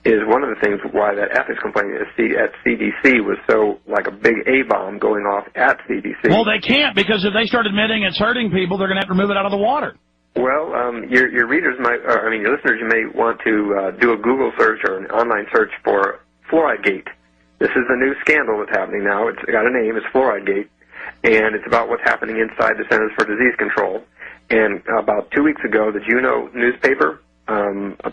is one of the things why that ethics complaint at CDC was so like a big A-bomb going off at CDC. Well, they can't, because if they start admitting it's hurting people, they're going to have to remove it out of the water. Well, your readers might, your listeners, you may want to do a Google search or an online search for Fluoride Gate. This is the new scandal that's happening now. It's got a name. It's Fluoride Gate, and it's about what's happening inside the Centers for Disease Control. And about 2 weeks ago, the Juneau newspaper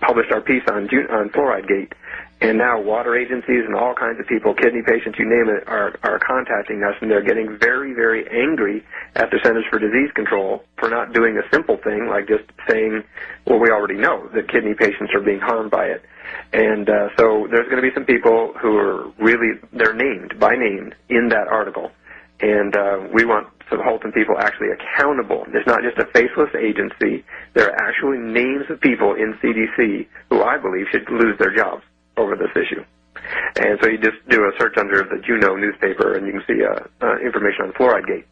published our piece on Fluoride Gate, and now water agencies and all kinds of people, kidney patients, you name it, are contacting us, and they're getting very, very angry at the Centers for Disease Control for not doing a simple thing like just saying, well, we already know that kidney patients are being harmed by it. And so there's going to be some people who are really, they're named by name in that article, and we want some Holton people actually accountable. It's not just a faceless agency. There are actually names of people in CDC who I believe should lose their jobs over this issue. And so you just do a search under the Juneau newspaper, and you can see information on Fluoride Gate.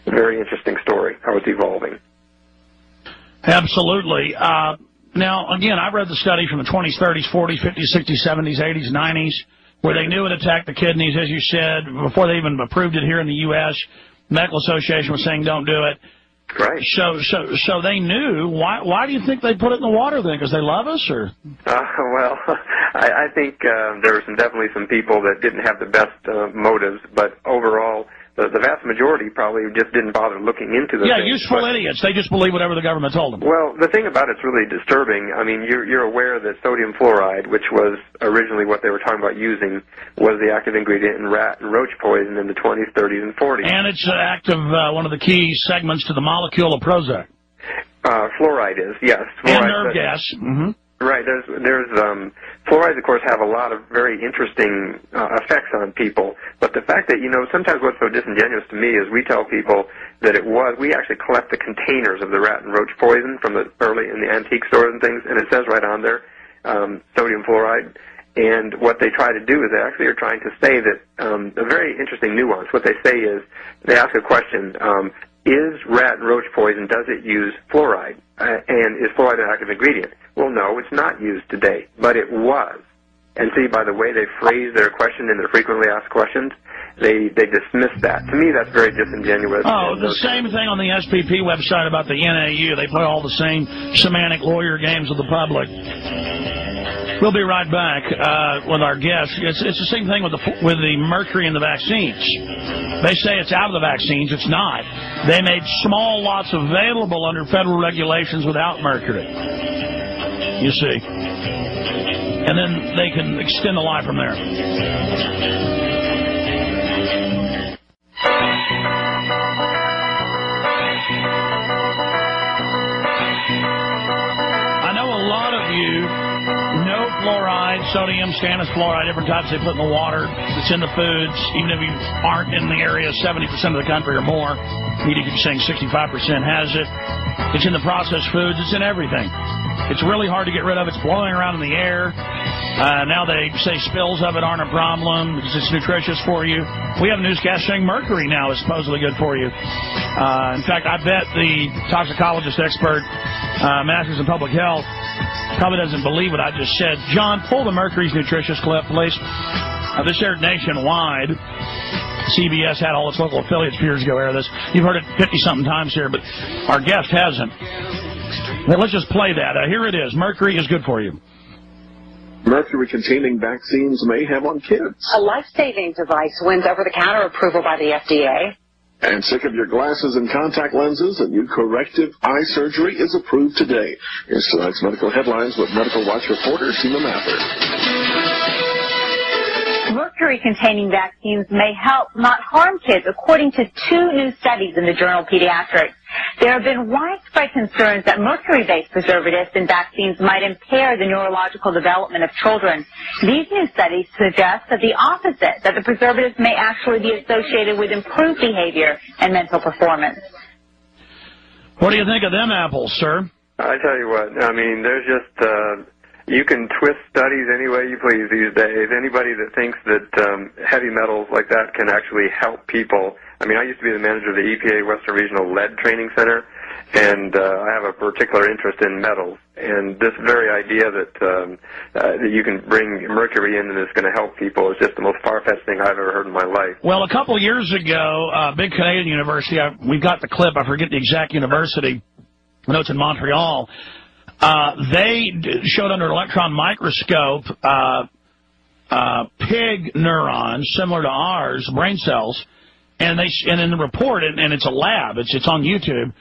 Very interesting story, how it's evolving. Absolutely. Now, again, I read the study from the 20s, 30s, 40s, 50s, 60s, 70s, 80s, 90s, where they knew it attacked the kidneys, as you said, before they even approved it here in the U.S. Medical Association was saying don't do it. Right. So they knew. Why do you think they put it in the water then? Because they love us, or? Well, I think there were definitely some people that didn't have the best motives, but overall, the vast majority probably just didn't bother looking into the thing. Useful idiots. They just believe whatever the government told them. Well, the thing about it's really disturbing. I mean, you're aware that sodium fluoride, which was originally what they were talking about using, was the active ingredient in rat and roach poison in the 20s, 30s, and 40s. And it's active, one of the key segments to the molecule of Prozac. Fluoride is, yes. Fluoride, and nerve gas. Mm-hmm. Right. There's fluorides, of course, have a lot of very interesting effects on people. But the fact that, sometimes what's so disingenuous to me is we tell people that we actually collect the containers of the rat and roach poison from the early in the antique stores and things, and it says right on there, sodium fluoride. And what they try to do is they actually are trying to say that a very interesting nuance. What they say is they ask a question. Is rat and roach poison, does it use fluoride? And is fluoride an active ingredient? Well, no, it's not used today, but it was. And see, by the way they phrase their question in their frequently asked questions, they dismiss that. To me, that's very disingenuous. Oh, the same thing on the SPP website about the NAU. They play all the same semantic lawyer games with the public. We'll be right back with our guests. It's the same thing with the mercury in the vaccines. They say it's out of the vaccines. It's not. They made small lots available under federal regulations without mercury. You see. And then they can extend the life from there. I know a lot of you know fluoride, sodium, stannous fluoride, different types they put in the water. It's in the foods. Even if you aren't in the area, 70% of the country or more, media keeps saying 65% has it. It's in the processed foods. It's in everything. It's really hard to get rid of. It's blowing around in the air. Now they say spills of it aren't a problem because it's nutritious for you. We have a newscast saying mercury now is supposedly good for you. In fact, I bet the toxicologist expert, Masters in Public Health, probably doesn't believe what I just said. John, pull the mercury's nutritious clip, please. This aired nationwide. CBS had all its local affiliates years ago air this. You've heard it 50-something times here, but our guest hasn't. Well, let's just play that. Here it is. Mercury is good for you. Mercury-containing vaccines may have on kids. A life-saving device wins over-the-counter approval by the FDA. And sick of your glasses and contact lenses? A new corrective eye surgery is approved today. Here's tonight's medical headlines with Medical Watch reporter Seema Mather. Mercury-containing vaccines may help, not harm kids, according to 2 new studies in the journal Pediatrics. There have been widespread concerns that mercury-based preservatives in vaccines might impair the neurological development of children. These new studies suggest that the opposite, that the preservatives may actually be associated with improved behavior and mental performance. What do you think of them apples, sir? I tell you what, I mean, there's just... you can twist studies any way you please these days. Anybody that thinks that heavy metals like that can actually help people. I mean, I used to be the manager of the EPA Western Regional Lead Training Center, and I have a particular interest in metals. And this very idea that you can bring mercury in and it's going to help people is just the most far-fetched thing I've ever heard in my life. Well, a couple of years ago, a big Canadian university, we've got the clip, I forget the exact university, I know it's in Montreal, they showed under an electron microscope pig neurons similar to ours, brain cells, and in the report, and it's a lab, it's on YouTube,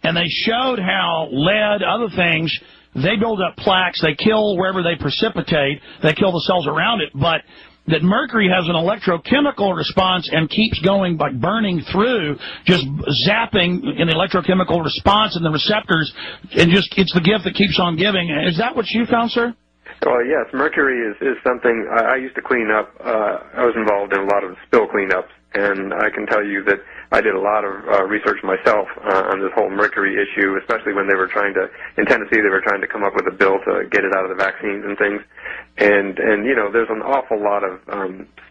and they showed how lead, other things, they build up plaques, they kill wherever they precipitate, they kill the cells around it, but that mercury has an electrochemical response and keeps going by burning through, just zapping in the electrochemical response and the receptors, and just it's the gift that keeps on giving. Is that what you found, sir? Well, yes, mercury is something I used to clean up. I was involved in a lot of spill cleanups, and I can tell you that I did a lot of research myself on this whole mercury issue, especially when they were trying to, in Tennessee, they were trying to come up with a bill to get it out of the vaccines and things. And you know, there's an awful lot of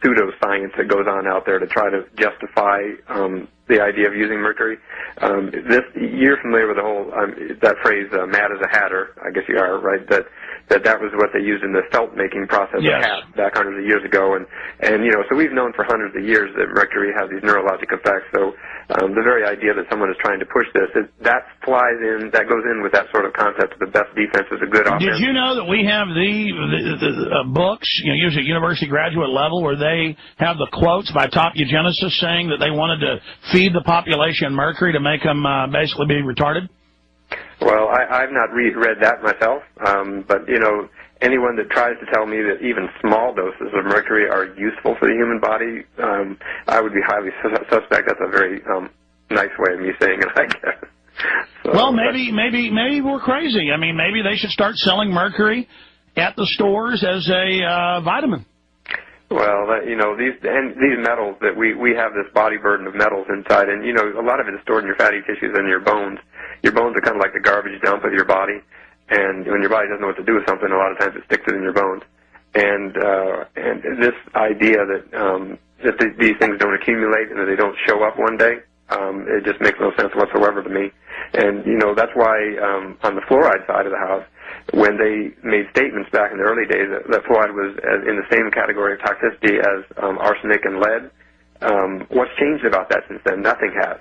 pseudoscience that goes on out there to try to justify the idea of using mercury. You're familiar with the whole, that phrase, mad as a hatter, I guess you are, right? That was what they used in the felt making process of hats back hundreds of years ago, and you know, so we've known for hundreds of years that mercury has these neurologic effects. So the very idea that someone is trying to push this, that goes in with that sort of concept of the best defense is a good offense. Did you know that we have the books, you know, usually at university graduate level, where they have the quotes by top eugenicists saying that they wanted to feed the population mercury to make them basically be retarded? Well, I've not read that myself, but, you know, anyone that tries to tell me that even small doses of mercury are useful for the human body, I would be highly suspect. That's a very nice way of me saying it, I guess. So, well, maybe we're crazy. I mean, maybe they should start selling mercury at the stores as a vitamin. Well, you know, these metals that we have this body burden of metals inside, and, you know, a lot of it is stored in your fatty tissues and your bones. Your bones are kind of like the garbage dump of your body, and when your body doesn't know what to do with something, a lot of times it sticks it in your bones. And this idea that these things don't accumulate and that they don't show up one day, it just makes no sense whatsoever to me. And, you know, that's why on the fluoride side of the house, when they made statements back in the early days that fluoride was in the same category of toxicity as arsenic and lead, what's changed about that since then? Nothing has.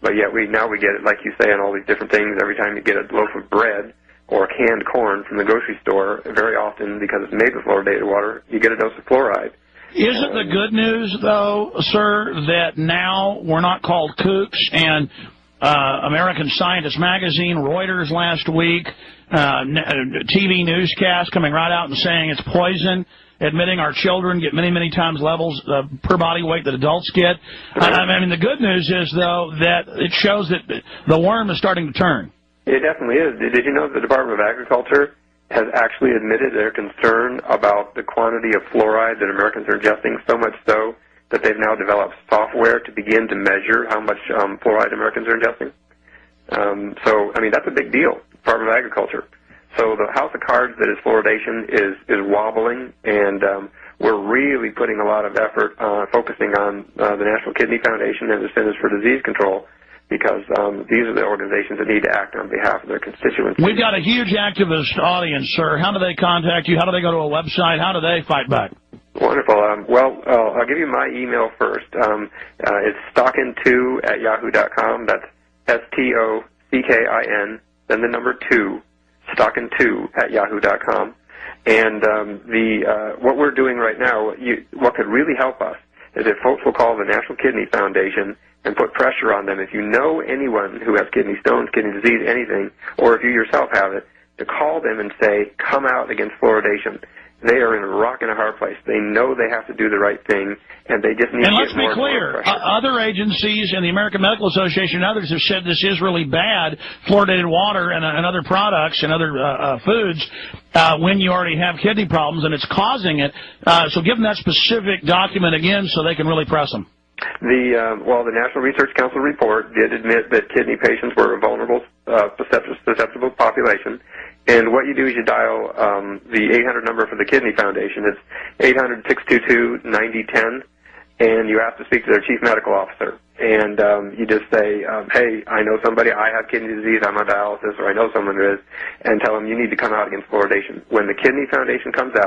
But yet now we get it, like you say, on all these different things. Every time you get a loaf of bread or canned corn from the grocery store, very often, because it's made with fluoridated water, you get a dose of fluoride. Isn't the good news, though, sir, that now we're not called kooks, and American Scientist Magazine, Reuters last week, TV newscast coming right out and saying it's poison, admitting our children get many, many times levels per body weight that adults get. I mean, the good news is, though, that it shows that the worm is starting to turn. It definitely is. Did you know the Department of Agriculture has actually admitted their concern about the quantity of fluoride that Americans are ingesting, so much so that they've now developed software to begin to measure how much fluoride Americans are ingesting? So, I mean, that's a big deal, Department of Agriculture. So the house of cards that is fluoridation is wobbling, and we're really putting a lot of effort focusing on the National Kidney Foundation and the Centers for Disease Control, because these are the organizations that need to act on behalf of their constituents. We've got a huge activist audience, sir. How do they contact you? How do they go to a website? How do they fight back? Wonderful. Well, I'll give you my email first. It's stockin2@yahoo.com. That's STOCKIN, then the number 2, Stockin2@yahoo.com. And what we're doing right now, what could really help us is if folks will call the National Kidney Foundation and put pressure on them. If you know anyone who has kidney stones, kidney disease, anything, or if you yourself have it, to call them and say, come out against fluoridation. They are in a rock and a hard place. They know they have to do the right thing, and they just need to get more and more pressure. And let's be clear, other agencies and the American Medical Association and others have said this is really bad, fluoridated water and other products and other foods, when you already have kidney problems, and it's causing it. So give them that specific document again so they can really press them. The National Research Council report did admit that kidney patients were a vulnerable, susceptible population. And what you do is you dial the 800 number for the Kidney Foundation. It's 800-622-9010. and you ask to speak to their chief medical officer. And you just say, hey, I know somebody, I have kidney disease, I'm on dialysis, or I know someone who is, and tell them you need to come out against fluoridation. When the Kidney Foundation comes out,